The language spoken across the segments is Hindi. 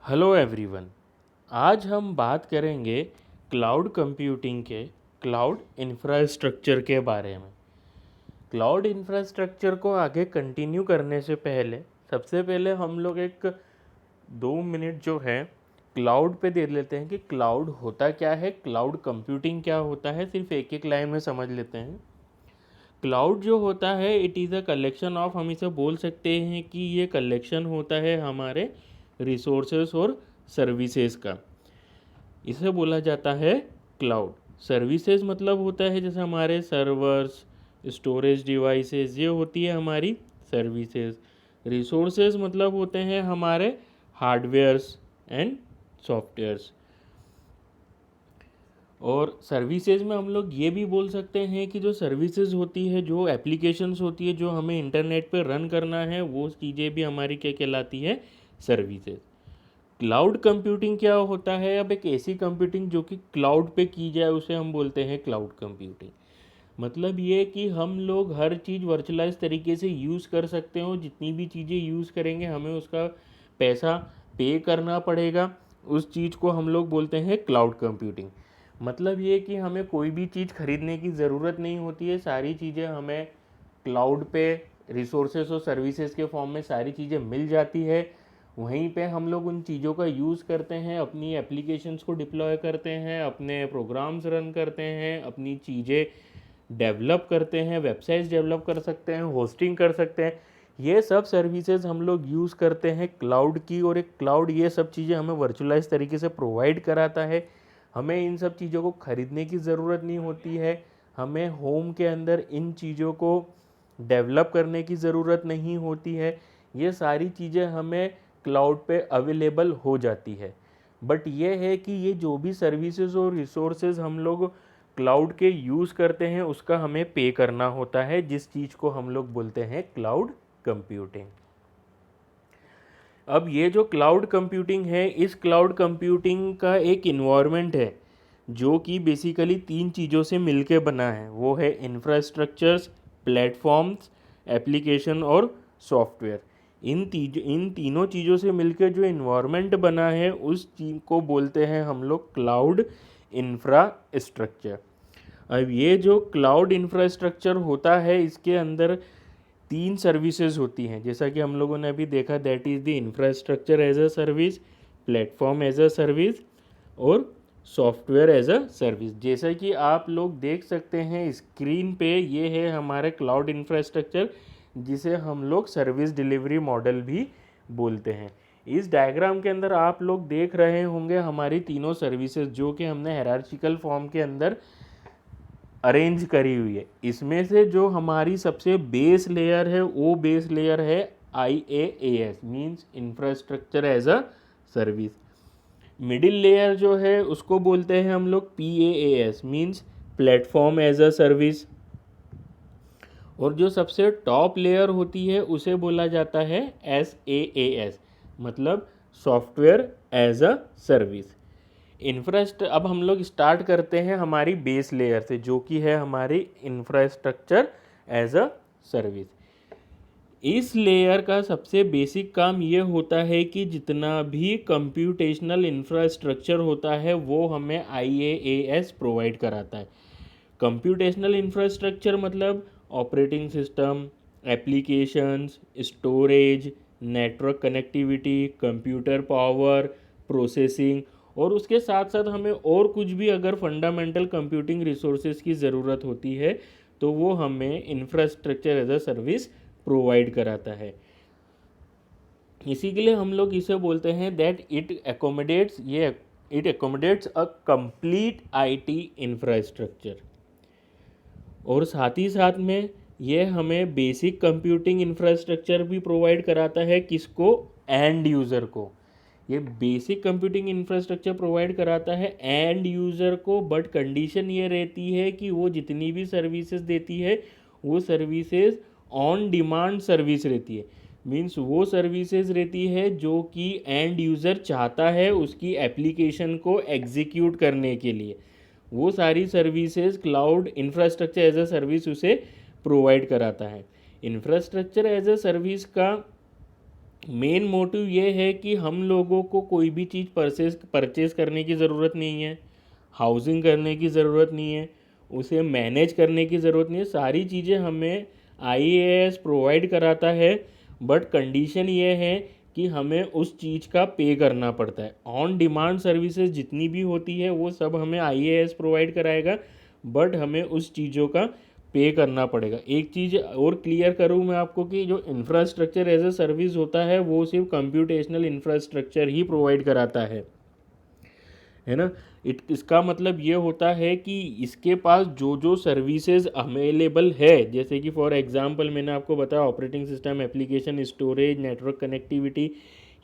Hello everyone. आज हम बात करेंगे क्लाउड कंप्यूटिंग के क्लाउड इंफ्रास्ट्रक्चर के बारे में। क्लाउड इंफ्रास्ट्रक्चर को आगे कंटिन्यू करने से पहले सबसे पहले हम लोग एक 2 मिनट जो है क्लाउड पे दे लेते हैं कि क्लाउड होता क्या है, क्लाउड कंप्यूटिंग क्या होता है। सिर्फ एक एक लाइन में समझ लेते हैं। क्लाउड जो होता है it is a collection of, हम इसे बोल सकते हैं कि ये कलेक्शन होता है हमारे रिसोर्सेस और सर्विसेज का। इसे बोला जाता है क्लाउड। सर्विसेज मतलब होता है जैसे हमारे सर्वर्स, स्टोरेज डिवाइसेस, ये होती है हमारी सर्विसेज। रिसोर्सेज मतलब होते हैं हमारे हार्डवेयर्स एंड सॉफ्टवेयर्स। और सर्विसेज में हम लोग ये भी बोल सकते हैं कि जो सर्विसेज होती है, जो एप्लीकेशंस होती है, जो हमें इंटरनेट पे रन करना है, वो चीज़ें भी हमारी क्या कहलाती है, सर्विसेज। क्लाउड कंप्यूटिंग क्या होता है? अब एक ऐसी कंप्यूटिंग जो कि क्लाउड पे की जाए उसे हम बोलते हैं क्लाउड कंप्यूटिंग। मतलब ये कि हम लोग हर चीज़ वर्चुअलाइज तरीके से यूज़ कर सकते हो। जितनी भी चीज़ें यूज़ करेंगे हमें उसका पैसा पे करना पड़ेगा। उस चीज़ को हम लोग बोलते हैं क्लाउड कंप्यूटिंग। मतलब ये कि हमें कोई भी चीज़ खरीदने की ज़रूरत नहीं होती है। सारी चीज़ें हमें क्लाउड पे रिसोर्सेस और सर्विसेज के फॉर्म में सारी चीज़ें मिल जाती है। वहीं पे हम लोग उन चीज़ों का यूज़ करते हैं, अपनी एप्लीकेशंस को डिप्लॉय करते हैं, अपने प्रोग्राम्स रन करते हैं, अपनी चीज़ें डेवलप करते हैं, वेबसाइट्स डेवलप कर सकते हैं, होस्टिंग कर सकते हैं। ये सब सर्विसेज हम लोग यूज़ करते हैं क्लाउड की। और एक क्लाउड ये सब चीज़ें हमें वर्चुअलाइज तरीके से प्रोवाइड कराता है। हमें इन सब चीज़ों को ख़रीदने की ज़रूरत नहीं होती है। हमें होम के अंदर इन चीज़ों को डेवलप करने की ज़रूरत नहीं होती है। ये सारी चीज़ें हमें क्लाउड पे अवेलेबल हो जाती है। बट ये है कि ये जो भी सर्विसेज और रिसोर्सेज हम लोग क्लाउड के यूज़ करते हैं उसका हमें पे करना होता है, जिस चीज़ को हम लोग बोलते हैं क्लाउड कंप्यूटिंग। अब ये जो क्लाउड कंप्यूटिंग है, इस क्लाउड कंप्यूटिंग का एक इन्वायरमेंट है जो कि बेसिकली 3 चीज़ों से मिलके बना है। वो है इंफ्रास्ट्रक्चर्स, प्लेटफॉर्म्स, एप्लीकेशन और सॉफ्टवेयर। इन तीनों चीज़ों से मिलके जो इन्वायरमेंट बना है उस चीज़ को बोलते हैं हम लोग क्लाउड इंफ्रास्ट्रक्चर। अब ये जो क्लाउड इंफ्रास्ट्रक्चर होता है इसके अंदर 3 सर्विसेज होती हैं, जैसा कि हम लोगों ने अभी देखा। That is the infrastructure as a service, platform as a service और सॉफ्टवेयर एज अ सर्विस। जैसा कि आप लोग देख सकते हैं स्क्रीन पे, ये है हमारे क्लाउड इंफ्रास्ट्रक्चर जिसे हम लोग सर्विस डिलीवरी मॉडल भी बोलते हैं। इस डायग्राम के अंदर आप लोग देख रहे होंगे हमारी तीनों सर्विसेज जो कि हमने हायरार्चिकल फॉर्म के अंदर अरेंज करी हुई है। इसमें से जो हमारी सबसे बेस लेयर है वो बेस लेयर है IaaS, means infrastructure as a service. Middle layer जो है उसको बोलते हैं हम लोग PaaS, means platform as a service. और जो सबसे टॉप लेयर होती है उसे बोला जाता है SaaS, मतलब सॉफ्टवेयर एज अ सर्विस। अब हम लोग स्टार्ट करते हैं हमारी बेस लेयर से जो कि है हमारी इंफ्रास्ट्रक्चर एज अ सर्विस। इस लेयर का सबसे बेसिक काम ये होता है कि जितना भी कंप्यूटेशनल इंफ्रास्ट्रक्चर होता है वो हमें IaaS प्रोवाइड कराता है। कंप्यूटेशनल इंफ्रास्ट्रक्चर मतलब operating system, applications, storage, network connectivity, computer power, processing, और उसके साथ साथ हमें और कुछ भी अगर फंडामेंटल कंप्यूटिंग रिसोर्सेज की ज़रूरत होती है तो वो हमें infrastructure as a service provide कराता है। इसी के लिए हम लोग इसे बोलते हैं that it accommodates a complete IT infrastructure. और साथ ही साथ में ये हमें बेसिक कंप्यूटिंग इंफ्रास्ट्रक्चर भी प्रोवाइड कराता है। किसको? एंड यूज़र को। ये बेसिक कंप्यूटिंग इंफ्रास्ट्रक्चर प्रोवाइड कराता है एंड यूज़र को, बट कंडीशन ये रहती है कि वो जितनी भी सर्विसेज देती है वो सर्विसेज ऑन डिमांड सर्विस रहती है। मीन्स वो सर्विसेज रहती है जो कि एंड यूज़र चाहता है उसकी एप्लीकेशन को एग्जीक्यूट करने के लिए। वो सारी services cloud infrastructure as a service उसे प्रोवाइड कराता है। इंफ्रास्ट्रक्चर एज अ सर्विस का मेन मोटिव ये है कि हम लोगों को कोई भी चीज़ परचेज करने की ज़रूरत नहीं है, हाउसिंग करने की ज़रूरत नहीं है, उसे मैनेज करने की ज़रूरत नहीं है। सारी चीज़ें हमें आईएएस प्रोवाइड कराता है, बट कंडीशन ये है कि हमें उस चीज़ का पे करना पड़ता है। ऑन डिमांड सर्विसेज जितनी भी होती है वो सब हमें आईएएस प्रोवाइड कराएगा, बट हमें उस चीज़ों का पे करना पड़ेगा। एक चीज़ और क्लियर करूँ मैं आपको कि जो इंफ्रास्ट्रक्चर एज अ सर्विस होता है वो सिर्फ कंप्यूटेशनल इंफ्रास्ट्रक्चर ही प्रोवाइड कराता है ना। इसका मतलब ये होता है कि इसके पास जो जो सर्विसेज अवेलेबल है, जैसे कि फॉर एग्जांपल मैंने आपको बताया operating system, application, storage, network connectivity,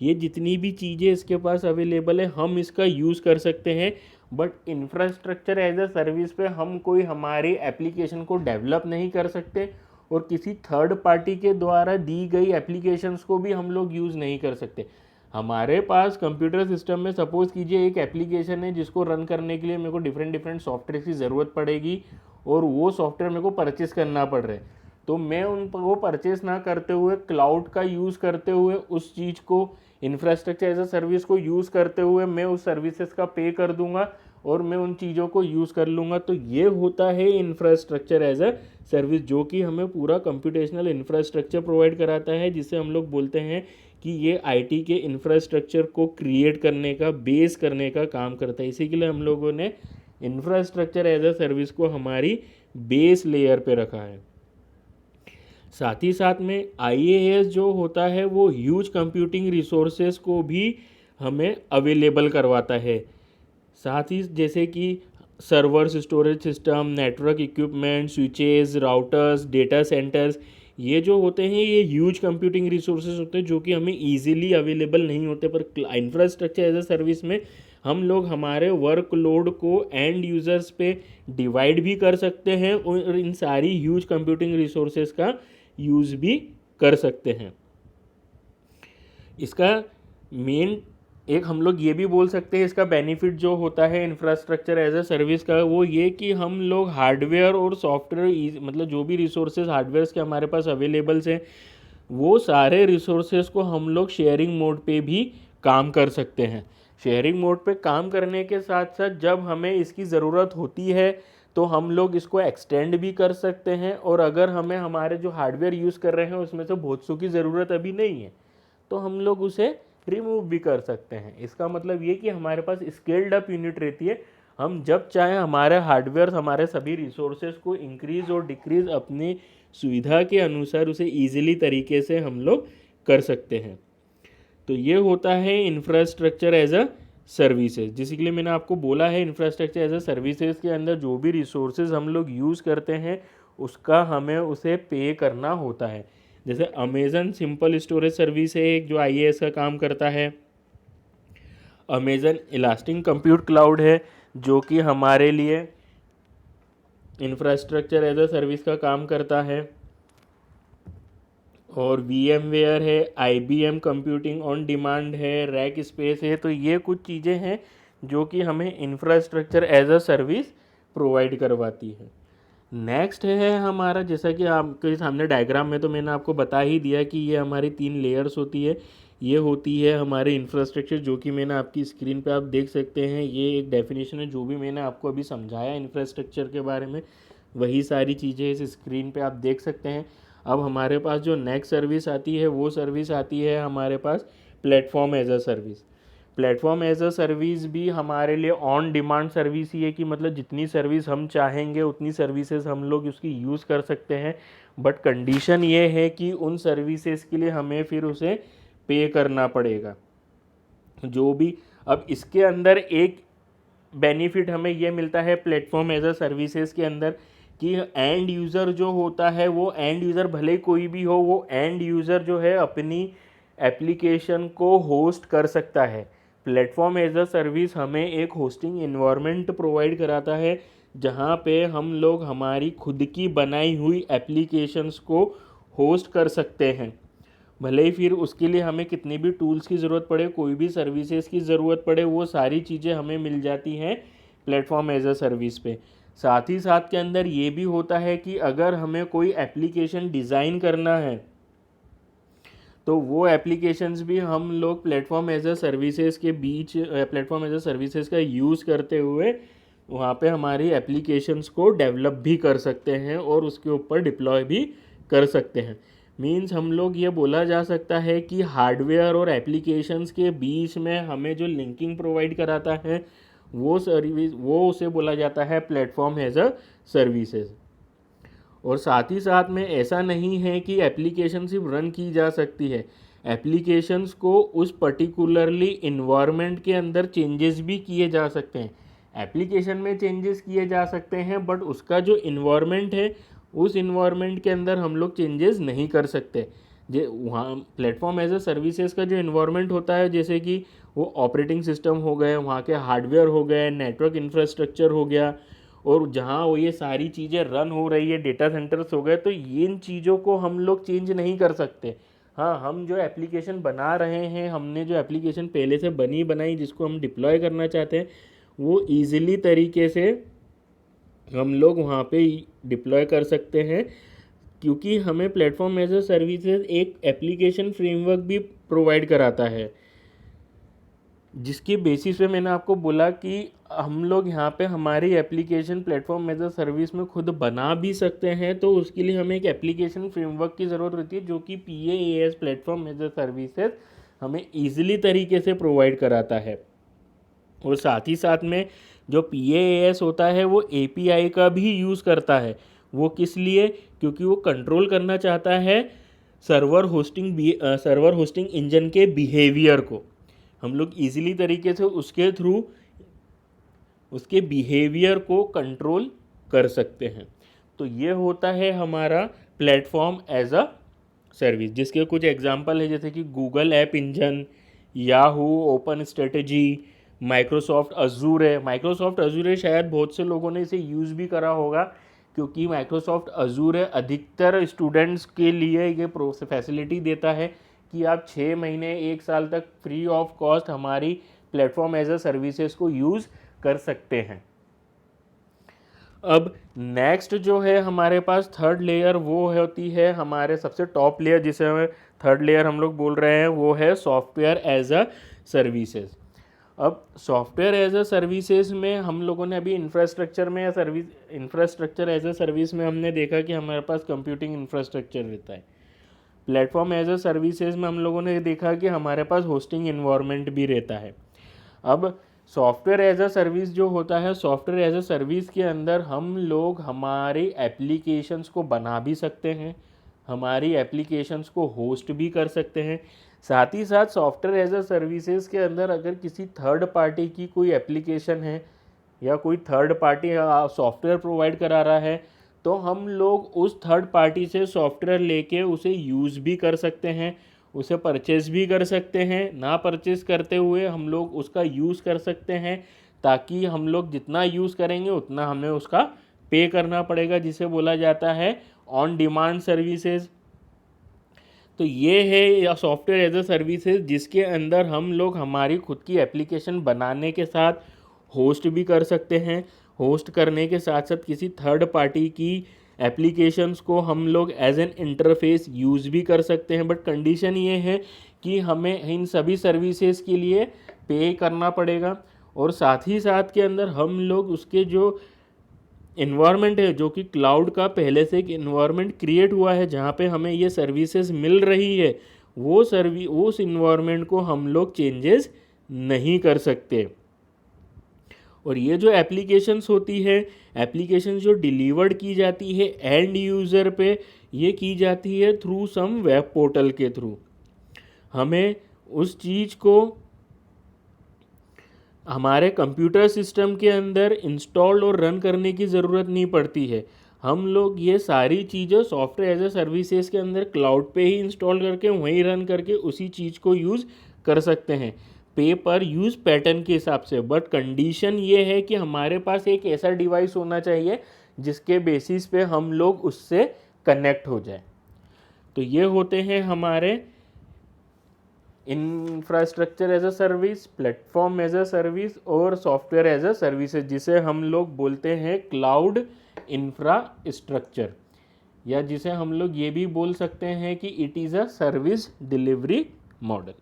ये जितनी भी चीज़ें इसके पास अवेलेबल है हम इसका यूज़ कर सकते हैं। But infrastructure as a service पे हम कोई हमारी एप्लीकेशन को डेवलप नहीं कर सकते, और किसी थर्ड पार्टी के द्वारा दी गई एप्लीकेशंस को भी हम लोग यूज़ नहीं कर सकते। हमारे पास कंप्यूटर सिस्टम में सपोज कीजिए एक एप्लीकेशन है जिसको रन करने के लिए मेरे को डिफरेंट डिफरेंट सॉफ्टवेयर की ज़रूरत पड़ेगी, और वो सॉफ्टवेयर मेरे को परचेस करना पड़ रहा है। तो मैं उन वो परचेस ना करते हुए क्लाउड का यूज़ करते हुए उस चीज़ को इंफ्रास्ट्रक्चर एज अ सर्विस को यूज़ करते हुए मैं उस सर्विसेज का पे कर दूंगा और मैं उन चीज़ों को यूज़ कर लूँगा। तो ये होता है इंफ्रास्ट्रक्चर एज अ सर्विस, जो कि हमें पूरा कंप्यूटेशनल इंफ्रास्ट्रक्चर प्रोवाइड कराता है, जिसे हम लोग बोलते हैं कि ये आईटी के इंफ्रास्ट्रक्चर को क्रिएट करने का, बेस करने का काम करता है। इसी के लिए हम लोगों ने इंफ्रास्ट्रक्चर एज अ सर्विस को हमारी बेस लेयर पे रखा है। साथ ही साथ में आईएएस जो होता है वो ह्यूज कंप्यूटिंग रिसोर्सेज को भी हमें अवेलेबल करवाता है। साथ ही जैसे कि servers, storage system, network equipment, switches, routers, data centres, ये जो होते हैं ये ह्यूज कंप्यूटिंग रिसोर्सेज होते हैं जो कि हमें इजीली अवेलेबल नहीं होते। पर इंफ्रास्ट्रक्चर एज अ सर्विस में हम लोग हमारे वर्कलोड को एंड यूज़र्स पे डिवाइड भी कर सकते हैं और इन सारी ह्यूज कंप्यूटिंग रिसोर्सेज का यूज़ भी कर सकते हैं। इसका मेन एक हम लोग ये भी बोल सकते हैं, इसका बेनिफिट जो होता है इंफ्रास्ट्रक्चर एज अ सर्विस का, वो ये कि हम लोग हार्डवेयर और सॉफ्टवेयर मतलब जो भी रिसोर्सेज हार्डवेयर के हमारे पास अवेलेबल्स हैं वो सारे रिसोर्सेज को हम लोग शेयरिंग मोड पे भी काम कर सकते हैं। शेयरिंग मोड पे काम करने के साथ साथ जब हमें इसकी ज़रूरत होती है तो हम लोग इसको एक्सटेंड भी कर सकते हैं, और अगर हमें हमारे जो हार्डवेयर यूज़ कर रहे हैं उसमें से बहुत सौ की ज़रूरत अभी नहीं है तो हम लोग उसे रिमूव भी कर सकते हैं। इसका मतलब ये कि हमारे पास स्केल्ड अप यूनिट रहती है, हम जब चाहें हमारे हार्डवेयर, हमारे सभी रिसोर्सेज को इंक्रीज और डिक्रीज अपनी सुविधा के अनुसार उसे ईजिली तरीके से हम लोग कर सकते हैं। तो ये होता है इंफ्रास्ट्रक्चर एज अ सर्विसेज। जिसके लिए मैंने आपको बोला है इंफ्रास्ट्रक्चर एज अ सर्विसेज के अंदर जो भी रिसोर्सेज हम लोग यूज़ करते हैं उसका हमें उसे पे करना होता है। जैसे अमेज़न सिंपल स्टोरेज सर्विस है एक जो आईएएस का काम करता है। अमेज़न इलास्टिक कंप्यूट क्लाउड है जो कि हमारे लिए इंफ्रास्ट्रक्चर एज अ सर्विस का काम करता है। और VMware है, IBM कंप्यूटिंग ऑन डिमांड है, रैक स्पेस है। तो ये कुछ चीज़ें हैं जो कि हमें infrastructure as a service provide करवाती है। नेक्स्ट है हमारा, जैसा कि आपके सामने डायग्राम में तो मैंने आपको बता ही दिया कि ये हमारी 3 लेयर्स होती है। ये होती है हमारे इंफ्रास्ट्रक्चर, जो कि मैंने आपकी स्क्रीन पे आप देख सकते हैं। ये एक डेफिनेशन है, जो भी मैंने आपको अभी समझाया इंफ्रास्ट्रक्चर के बारे में वही सारी चीज़ें इस स्क्रीन पे आप देख सकते हैं। अब हमारे पास जो नेक्स्ट सर्विस आती है वो सर्विस आती है हमारे पास platform as a service. Platform as a service भी हमारे लिए ऑन डिमांड सर्विस ही है कि मतलब जितनी सर्विस हम चाहेंगे उतनी सर्विसेज हम लोग उसकी यूज़ कर सकते हैं। बट कंडीशन ये है कि उन सर्विसेज के लिए हमें फिर उसे पे करना पड़ेगा। जो भी अब इसके अंदर एक बेनिफिट हमें यह मिलता है प्लेटफॉर्म एज अ सर्विसेज के अंदर कि एंड यूज़र जो होता है वो एंड यूज़र भले ही कोई भी हो, वो एंड यूज़र जो है अपनी एप्लीकेशन को होस्ट कर सकता है। प्लेटफॉर्म एज अ सर्विस हमें एक होस्टिंग इन्वायरमेंट प्रोवाइड कराता है जहाँ पे हम लोग हमारी खुद की बनाई हुई एप्लीकेशंस को होस्ट कर सकते हैं। भले ही फिर उसके लिए हमें कितनी भी टूल्स की ज़रूरत पड़े, कोई भी सर्विसेज की ज़रूरत पड़े, वो सारी चीज़ें हमें मिल जाती हैं प्लेटफॉर्म एज अ सर्विस पे। साथ ही साथ के अंदर ये भी होता है कि अगर हमें कोई एप्लीकेशन डिज़ाइन करना है तो वो एप्लीकेशंस भी हम लोग प्लेटफॉर्म एज अ सर्विसेज के बीच प्लेटफॉर्म एज अ सर्विसेज का यूज़ करते हुए वहाँ पे हमारी एप्लीकेशंस को डेवलप भी कर सकते हैं और उसके ऊपर डिप्लॉय भी कर सकते हैं। मीन्स हम लोग ये बोला जा सकता है कि हार्डवेयर और एप्लीकेशंस के बीच में हमें जो लिंकिंग प्रोवाइड कराता है वो उसे बोला जाता है प्लेटफॉर्म एज अ सर्विसेज। और साथ ही साथ में ऐसा नहीं है कि एप्लीकेशन सिर्फ रन की जा सकती है, एप्लीकेशंस को उस पर्टिकुलरली इन्वायरमेंट के अंदर चेंजेस भी किए जा सकते हैं। एप्लीकेशन में चेंजेस किए जा सकते हैं बट उसका जो इन्वायरमेंट है उस इन्वायरमेंट के अंदर हम लोग चेंजेस नहीं कर सकते। जे वहाँ प्लेटफॉर्म एज अ सर्विसेज का जो इन्वायरमेंट होता है, जैसे कि वो ऑपरेटिंग सिस्टम हो गए, वहाँ के हार्डवेयर हो गए, नेटवर्क इंफ्रास्ट्रक्चर हो गया, और जहाँ वो ये सारी चीज़ें रन हो रही है, डेटा सेंटर्स हो गए, तो इन चीज़ों को हम लोग चेंज नहीं कर सकते। हाँ, हम जो एप्लीकेशन बना रहे हैं, हमने जो एप्लीकेशन पहले से बनी बनाई जिसको हम डिप्लॉय करना चाहते हैं, वो ईजिली तरीके से हम लोग वहाँ पे डिप्लॉय कर सकते हैं, क्योंकि हमें प्लेटफॉर्म एज अ सर्विसेज एक एप्लीकेशन फ्रेमवर्क भी प्रोवाइड कराता है, जिसकी बेसिस पे मैंने आपको बोला कि हम लोग यहाँ पे हमारी application platform as a service में खुद बना भी सकते हैं। तो उसके लिए हमें एक एप्लीकेशन फ्रेमवर्क की ज़रूरत होती है, जो कि PaaS platform as a services हमें ईजिली तरीके से प्रोवाइड कराता है। और साथ ही साथ में जो PaaS होता है वो API का भी यूज़ करता है। वो किस लिए? क्योंकि वो कंट्रोल करना चाहता है सर्वर होस्टिंग इंजन के बिहेवियर को। हम लोग इजीली तरीके से उसके थ्रू उसके बिहेवियर को कंट्रोल कर सकते हैं। तो ये होता है हमारा प्लेटफॉर्म एज अ सर्विस, जिसके कुछ एग्जांपल है जैसे कि Google app engine, Yahoo open strategy, Microsoft Azure है। माइक्रोसॉफ्ट अजूर है, शायद बहुत से लोगों ने इसे यूज़ भी करा होगा, क्योंकि माइक्रोसॉफ्ट अजूर है अधिकतर स्टूडेंट्स के लिए ये फैसिलिटी देता है कि आप 6 महीने 1 साल तक फ्री ऑफ कॉस्ट हमारी प्लेटफॉर्म एज अ सर्विसेज को यूज़ कर सकते हैं। अब नेक्स्ट जो है हमारे पास थर्ड लेयर, वो होती है हमारे सबसे टॉप लेयर, जिसे हमें थर्ड लेयर हम लोग बोल रहे हैं, वो है सॉफ्टवेयर एज अ सर्विसेज। अब सॉफ्टवेयर एज अ सर्विसेज में हम लोगों ने अभी इंफ्रास्ट्रक्चर एज अ सर्विस में हमने देखा कि हमारे पास कंप्यूटिंग इंफ्रास्ट्रक्चर रहता है। प्लेटफॉर्म एज अ सर्विसेज में हम लोगों ने देखा कि हमारे पास होस्टिंग इन्वायरमेंट भी रहता है। अब सॉफ्टवेयर एज अ सर्विस जो होता है, सॉफ्टवेयर एज अ सर्विस के अंदर हम लोग हमारी एप्लीकेशंस को बना भी सकते हैं, हमारी एप्लीकेशंस को होस्ट भी कर सकते हैं। साथ ही साथ सॉफ्टवेयर एज अ सर्विसेज के अंदर अगर किसी थर्ड पार्टी की कोई एप्लीकेशन है या कोई थर्ड पार्टी सॉफ्टवेयर प्रोवाइड करा रहा है, तो हम लोग उस थर्ड पार्टी से सॉफ्टवेयर लेके उसे यूज़ भी कर सकते हैं, उसे परचेज़ भी कर सकते हैं। ना परचेज़ करते हुए हम लोग उसका यूज़ कर सकते हैं, ताकि हम लोग जितना यूज़ करेंगे उतना हमें उसका पे करना पड़ेगा, जिसे बोला जाता है ऑन डिमांड सर्विसेज। तो ये है सॉफ्टवेयर एज अ सर्विसेज, जिसके अंदर हम लोग हमारी खुद की एप्लीकेशन बनाने के साथ होस्ट भी कर सकते हैं। होस्ट करने के साथ साथ किसी थर्ड पार्टी की एप्लीकेशंस को हम लोग एज एन इंटरफेस यूज़ भी कर सकते हैं। बट कंडीशन ये है कि हमें इन सभी सर्विसेज के लिए पे करना पड़ेगा, और साथ ही साथ के अंदर हम लोग उसके जो इन्वायरमेंट है, जो कि क्लाउड का पहले से एक इन्वायरमेंट क्रिएट हुआ है जहाँ पे हमें ये सर्विसेज मिल रही है, वो उस इन्वायरमेंट को हम लोग चेंजेस नहीं कर सकते। और ये जो एप्लीकेशंस होती है, एप्लीकेशंस जो डिलीवर्ड की जाती है एंड यूज़र पे, ये की जाती है थ्रू सम वेब पोर्टल के थ्रू। हमें उस चीज़ को हमारे कंप्यूटर सिस्टम के अंदर इंस्टॉल और रन करने की ज़रूरत नहीं पड़ती है। हम लोग ये सारी चीज़ें सॉफ्टवेयर एज ए सर्विसेज के अंदर क्लाउड पे ही इंस्टॉल करके वहीं रन करके उसी चीज़ को यूज़ कर सकते हैं, पे पर यूज़ पैटर्न के हिसाब से। बट कंडीशन ये है कि हमारे पास एक ऐसा डिवाइस होना चाहिए जिसके बेसिस पे हम लोग उससे कनेक्ट हो जाए। तो ये होते हैं हमारे infrastructure as a service, platform as a service और सॉफ्टवेयर एज अ सर्विसेज, जिसे हम लोग बोलते हैं क्लाउड इंफ्रास्ट्रक्चर। या जिसे हम लोग ये भी बोल सकते हैं कि it is a service delivery model.